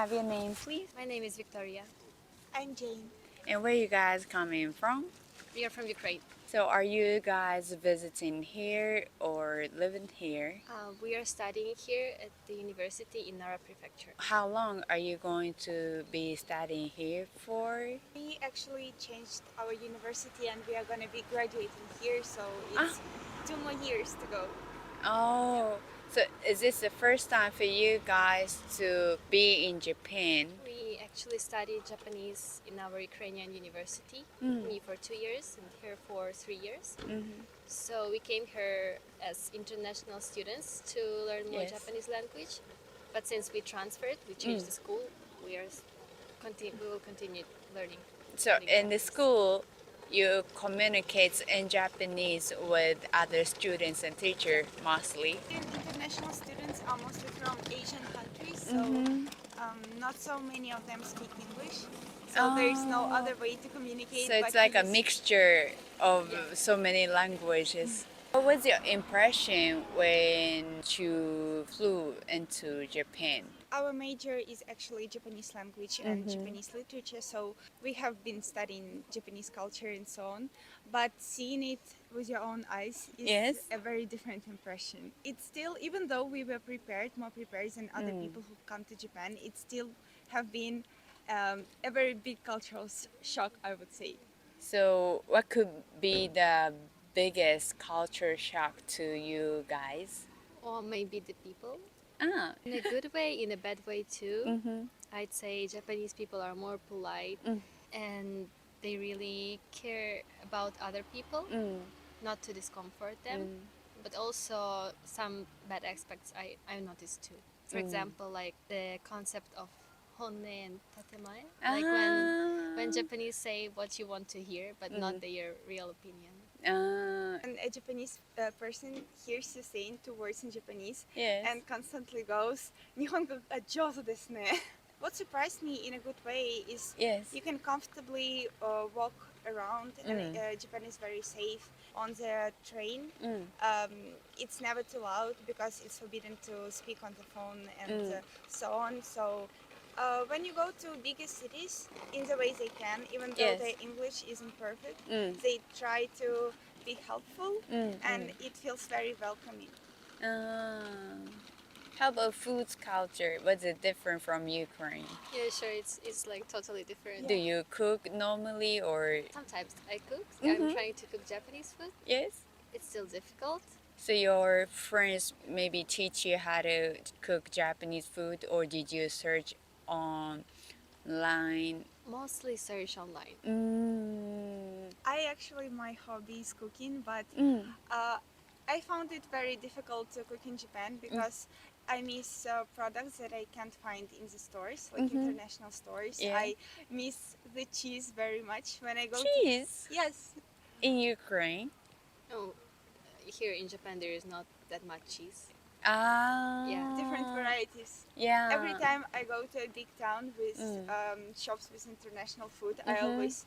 have your name, please? My name is Victoria. I'm Jane. And where you guys coming from? We are from Ukraine. So are you guys visiting here or living here? We are studying here at the university in Nara Prefecture. How long are you going to be studying here for? We actually changed our university and we are going to be graduating here, so it's 2 more years to go. Oh, so is this the first time for you guys to be in Japan? We actually studied Japanese in our Ukrainian university, me for 2 years and her for 3 years. So we came here as international students to learn more Yes. Japanese language. But since we transferred, we changed the school, we will continue learning. So in the school, you communicate in Japanese with other students and teachers mostly. International students are mostly from Asian countries, so not so many of them speak English. So there is no other way to communicate. So it's but like a use- mixture of so many languages. What was your impression when you flew into Japan? Our major is actually Japanese language and Japanese literature, so we have been studying Japanese culture and so on. But seeing it with your own eyes is Yes. a very different impression. It's still, even though we were prepared, more prepared than other people who come to Japan, it still have been a very big cultural shock, I would say. So what could be the biggest culture shock to you guys? Or maybe the people. Ah, In a good way, in a bad way too. I'd say Japanese people are more polite and they really care about other people, not to discomfort them. But also some bad aspects I noticed too. For example, like the concept of honne and tatemae. Like when Japanese say what you want to hear, but not their real opinion. And a Japanese person hears you saying 2 words in Japanese yes. and constantly goes, 日本語が上手ですね. What surprised me in a good way is Yes. you can comfortably walk around and Japan is very safe. On the train, it's never too loud because it's forbidden to speak on the phone and so on. So when you go to bigger cities, in the way they can, even though Yes. their English isn't perfect, they try to be helpful and it feels very welcoming. How about food culture? Was it different from Ukraine? Yeah, sure, it's like totally different. Do you cook normally or Sometimes I cook. I'm trying to cook Japanese food. yes? It's still difficult. So your friends maybe teach you how to cook Japanese food, or did you search online? Mostly search online. My hobby is cooking, but I found it very difficult to cook in Japan because I miss products that I can't find in the stores, like international stores. Yeah. I miss the cheese very much when I go Cheese Yes, in Ukraine? Oh, here in Japan there is not that much cheese. Ah. Yeah. different varieties. Yeah. Every time I go to a big town with shops with international food, I always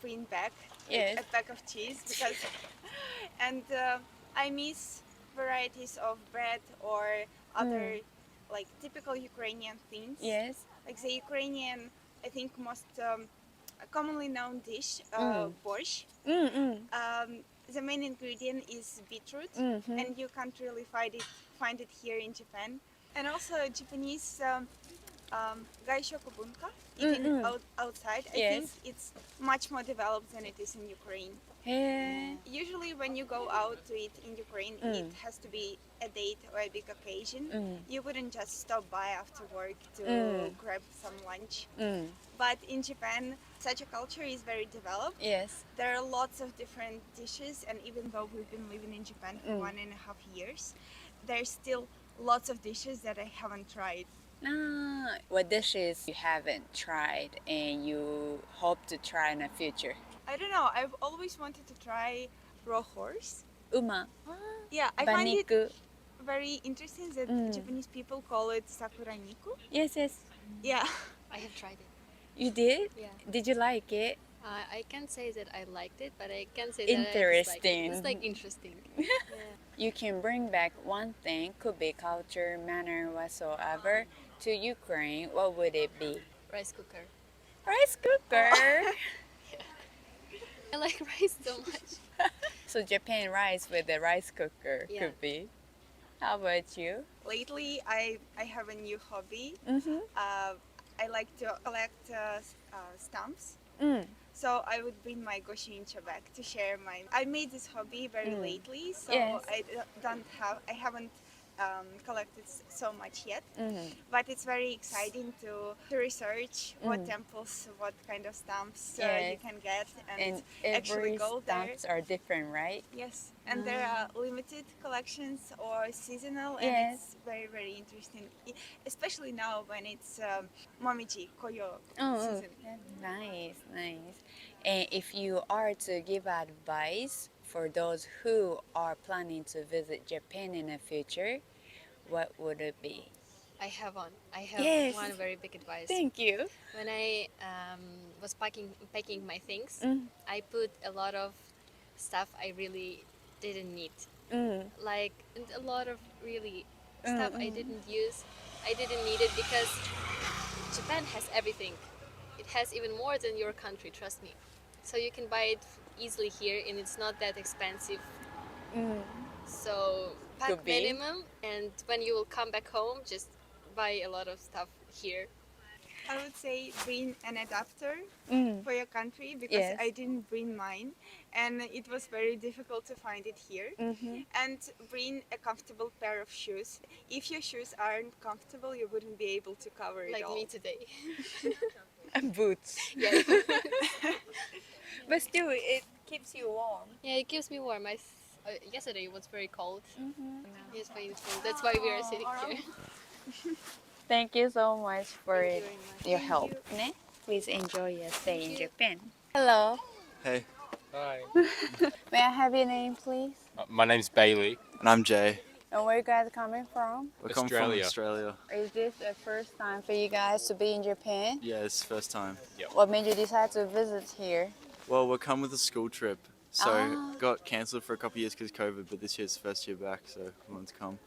bring back Yes. a pack of cheese because, and I miss varieties of bread or other like typical Ukrainian things. Yes. Like the Ukrainian, I think most commonly known dish, borscht. The main ingredient is beetroot, and you can't really find it here in Japan. And also Japanese gaishoku bunka, eating outside. I Yes. think it's much more developed than it is in Ukraine. Hey. Usually when you go out to eat in Ukraine, it has to be a date or a big occasion. You wouldn't just stop by after work to grab some lunch. But in Japan, such a culture is very developed. Yes. There are lots of different dishes, and even though we've been living in Japan for 1.5 years, there's still lots of dishes that I haven't tried. What dishes you haven't tried and you hope to try in the future? I don't know, I've always wanted to try raw horse. Uma. Yeah, I find it Baniku. very interesting that Japanese people call it sakura niku. Yes, yes. Yeah. I have tried it. You did? Yeah. Did you like it? I can't say that I liked it, but I can say that I disliked it. Interesting. It's like interesting. Yeah. you can bring back one thing, could be culture, manner, whatsoever, to Ukraine, what would it be? Rice cooker. Rice cooker! I like rice so much. So Japan rice with the rice cooker Yeah. could be. How about you? Lately, I have a new hobby. Mm-hmm. I like to collect stamps. Mm. So I would bring my goshincha back to share mine. I made this hobby very lately, so Yes. I haven't collected so much yet. Mm-hmm. But it's very exciting to research what temples, what kind of stamps you Yes. can get, And actually every go there. stamps are different, right? Yes, and there are limited collections or seasonal, and Yes. it's very, very interesting, especially now when it's momiji, koyo Oh, season. nice, nice. And if you are to give advice for those who are planning to visit Japan in the future, what would it be? I have one. I have Yes. one very big advice. Thank you. When I was packing my things, Mm. I put a lot of stuff I really didn't need. Mm. Like a lot of really stuff I didn't use. I didn't need it because Japan has everything. It has even more than your country, trust me. So you can buy it easily here and it's not that expensive. Mm. So pack Could be. minimum, and when you will come back home, just buy a lot of stuff here. I would say bring an adapter Mm. for your country because Yes. I didn't bring mine, and it was very difficult to find it here. Mm-hmm. And bring a comfortable pair of shoes. If your shoes aren't comfortable, you wouldn't be able to cover it Like all. me today. And boots. Yeah. But still, it keeps you warm. Yeah, it keeps me warm. Yesterday it was very cold. Mm-hmm. It's painful. That's why we are sitting here. Thank you so much for Thank you very much. your Thank help. you. Ne? Please enjoy your stay in Thank you. Japan. Hello. Hey, Hi. May I have your name, please? My name's Bailey. and I'm Jay. And where you guys coming from? We're coming from Australia. Australia. Is this the first time for you guys to be in Japan? Yeah, it's the first time. What made you decide to visit here? Well, we're coming with a school trip. So Ah. got cancelled for a couple of years because of COVID, but this year's the first year back, so we wanted to come.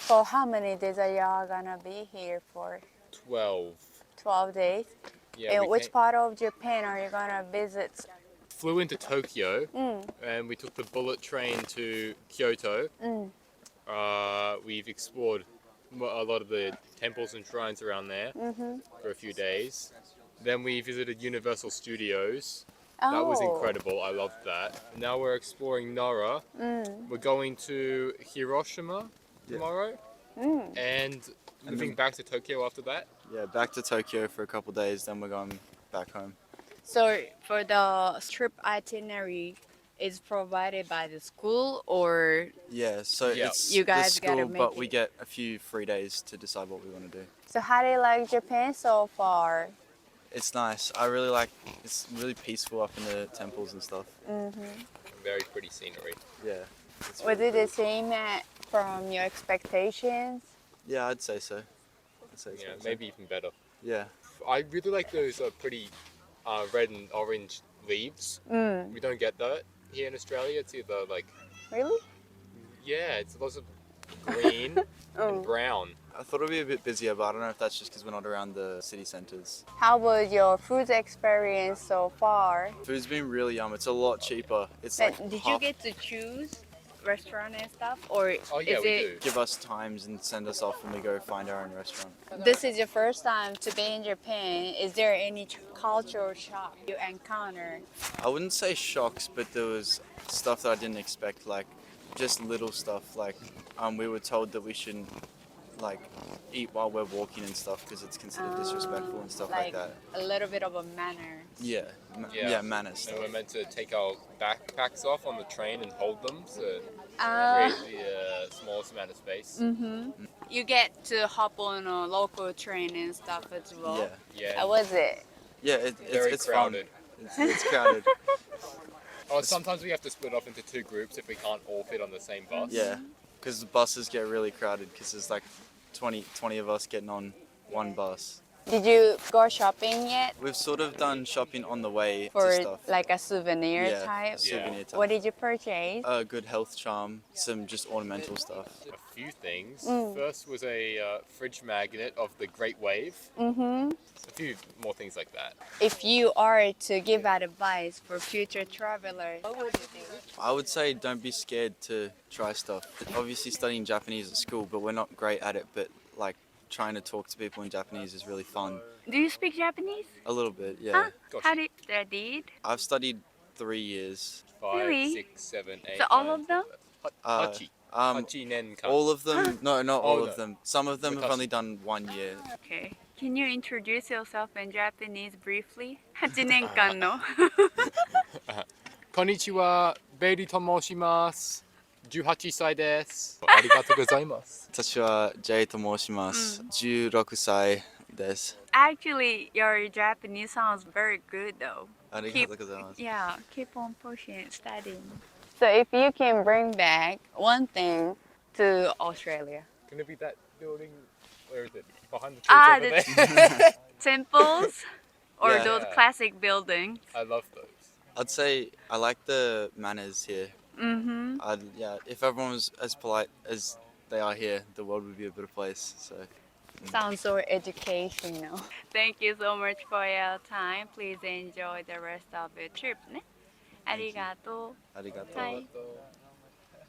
So how many days are y'all gonna be here for? 12. 12 days. Yeah, And we which part of Japan are you gonna visit? flew into Tokyo Mm. and we took the bullet train to Kyoto. Mm. We've explored a lot of the temples and shrines around there Mm-hmm. for a few days. Then we visited Universal Studios. That Oh. was incredible. I loved that. Now we're exploring Nara. Mm. We're going to Hiroshima tomorrow Mm. and moving back to Tokyo after that. Yeah, back to Tokyo for a couple of days, then we're going back home. So for the trip itinerary, is provided by the school or Yeah, so Yeah. it's You guys the gotta school, make but we it. get a few free days to decide what we want to do. so how do you like Japan so far? It's nice. I really like. It's really peaceful up in the temples and stuff. Mm-hmm. Very pretty scenery. Yeah. It's Was really it the cool. same from your expectations? Yeah, I'd say so. I'd say Yeah, so. maybe even better. Yeah. I really like those pretty red and orange leaves. Mm. We don't get that here in Australia. It's either like, Really? yeah, it's lots of green and Mm. brown. I thought it'd be a bit busier, but I don't know if that's just because we're not around the city centres. How was your food experience so far? Food's been really yum. It's a lot cheaper. It's But like did half- you get to choose restaurant and stuff, or Oh yeah, is we it? do. give us times and send us off when we go find our own restaurant. This is your first time to be in Japan. Is there any cultural shock you encounter? I wouldn't say shocks, but there was stuff that I didn't expect, like just little stuff. Like we were told that we shouldn't like eat while we're walking and stuff because it's considered disrespectful and stuff like that. A little bit of a manner. Yeah, Yeah. manners stuff. And we're meant to take our backpacks off on the train and hold them to Uh, create the smallest amount of space. you get to hop on a local train and stuff as well. Yeah, Yeah, How was it? yeah, very it's crowded. fun. It's crowded. Oh, sometimes we have to split off into two groups if we can't all fit on the same bus. Yeah, because the buses get really crowded because there's like 20 of us getting on one bus. Did you go shopping yet We've sort of done shopping on the way for to stuff. like a souvenir Yeah, type? souvenir type. What did you purchase? A good health charm, some just ornamental stuff. A few things. First was a fridge magnet of the Great Wave. A few more things like that. If you are to give advice for future travelers, what would you do? I would say don't be scared to try stuff. Obviously studying Japanese at school, but we're not great at it, but like trying to talk to people in Japanese is really fun. Do you speak Japanese? A little bit, yeah. Huh? Gotcha. How did you study? I've studied 3 years. 5, Really? 6, 7, 8. So all 9, of them? 8. Hachi nen kan. All of them? No, not all Oh, of no. them. Some of them have Watashi. only done 1 year. Okay. Can you introduce yourself in Japanese briefly? 8年間のこんにちは、ベイリーと申します。18歳です。ありがとうございます。私は J と申します。16歳です。Actually, your Japanese sounds very good though. ありがとうございます。 Yeah, keep on pushing, studying. So if you can bring back one thing to Australia. Gonna be that building, where is it? Behind the trees Ah, over the there? temples or Yeah. those classic buildings. I love those. I'd say I like the manners here. Mm-hmm. Yeah, if everyone was as polite as they are here, the world would be a better place. So. Sounds so educational. Thank you so much for your time. Please enjoy the rest of your trip. ね。ありがとう。ありがとう。はい。